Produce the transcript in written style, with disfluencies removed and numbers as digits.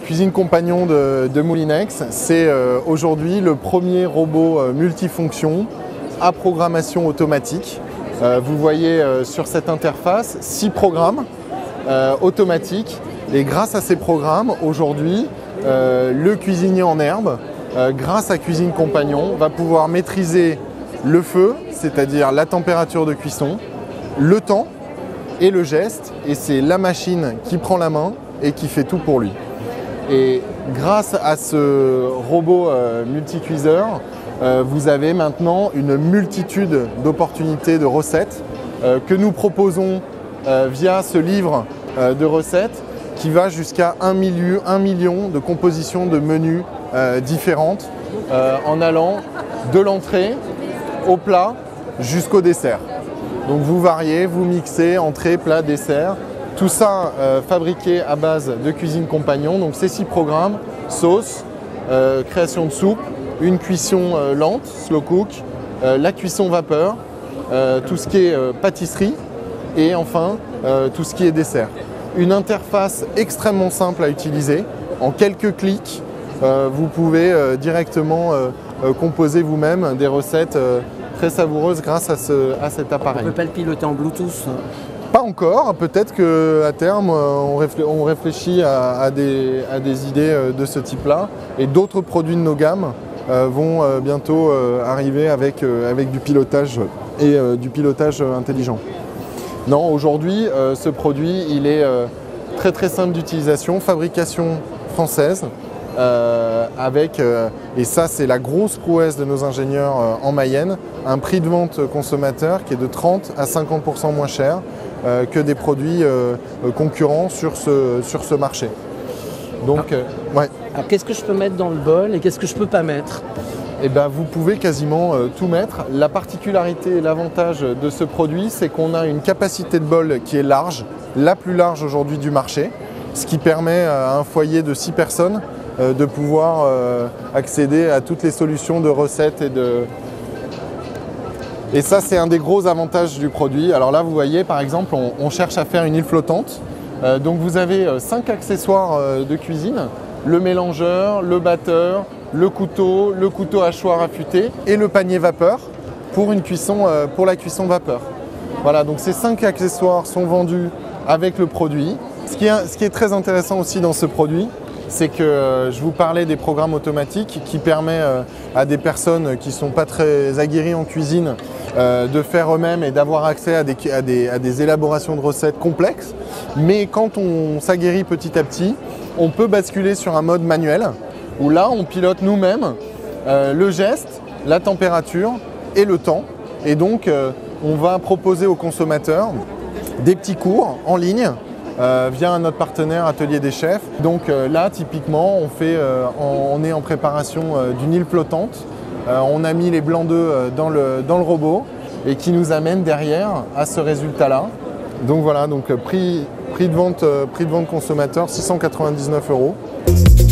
Cuisine Compagnon de Moulinex, c'est aujourd'hui le premier robot multifonction à programmation automatique. Vous voyez sur cette interface 6 programmes automatiques et grâce à ces programmes, aujourd'hui, le cuisinier en herbe, grâce à Cuisine Compagnon, va pouvoir maîtriser le feu, c'est-à-dire la température de cuisson, le temps et le geste, et c'est la machine qui prend la main et qui fait tout pour lui. Et grâce à ce robot multicuiseur, vous avez maintenant une multitude d'opportunités de recettes que nous proposons via ce livre de recettes qui va jusqu'à 1 million de compositions de menus différentes en allant de l'entrée au plat jusqu'au dessert. Donc vous variez, vous mixez entrée, plat, dessert. Tout ça fabriqué à base de Cuisine Compagnon. Donc ces 6 programmes, sauce, création de soupe, une cuisson lente, slow cook, la cuisson vapeur, tout ce qui est pâtisserie et enfin tout ce qui est dessert. Une interface extrêmement simple à utiliser. En quelques clics, vous pouvez directement composer vous-même des recettes très savoureuses grâce à cet appareil. On ne peut pas le piloter en Bluetooth? Pas encore, peut-être qu'à terme on réfléchit à des idées de ce type-là et d'autres produits de nos gammes vont bientôt arriver avec du pilotage et du pilotage intelligent. Non, aujourd'hui ce produit il est très simple d'utilisation, fabrication française. Et ça c'est la grosse prouesse de nos ingénieurs en Mayenne, un prix de vente consommateur qui est de 30 à 50% moins cher que des produits concurrents sur ce marché. Donc, ouais. Alors qu'est-ce que je peux mettre dans le bol et qu'est-ce que je ne peux pas mettre? Eh ben, vous pouvez quasiment tout mettre. La particularité et l'avantage de ce produit, c'est qu'on a une capacité de bol qui est large, la plus large aujourd'hui du marché, ce qui permet à un foyer de 6 personnes de pouvoir accéder à toutes les solutions de recettes et ça c'est un des gros avantages du produit. Alors là vous voyez par exemple on cherche à faire une île flottante, donc vous avez 5 accessoires de cuisine, le mélangeur, le batteur, le couteau hachoir affûté et le panier vapeur pour la cuisson vapeur. Voilà, donc ces 5 accessoires sont vendus avec le produit. Ce qui est très intéressant aussi dans ce produit, c'est que je vous parlais des programmes automatiques qui permettent à des personnes qui ne sont pas très aguerries en cuisine de faire eux-mêmes et d'avoir accès à des élaborations de recettes complexes. Mais quand on s'aguerrit petit à petit, on peut basculer sur un mode manuel où là on pilote nous-mêmes le geste, la température et le temps. Et donc on va proposer aux consommateurs des petits cours en ligne via notre partenaire Atelier des Chefs. Donc là typiquement on est en préparation d'une île flottante. On a mis les blancs d'œufs dans le robot et qui nous amène derrière à ce résultat-là. Donc voilà, donc prix de vente consommateur 699 €.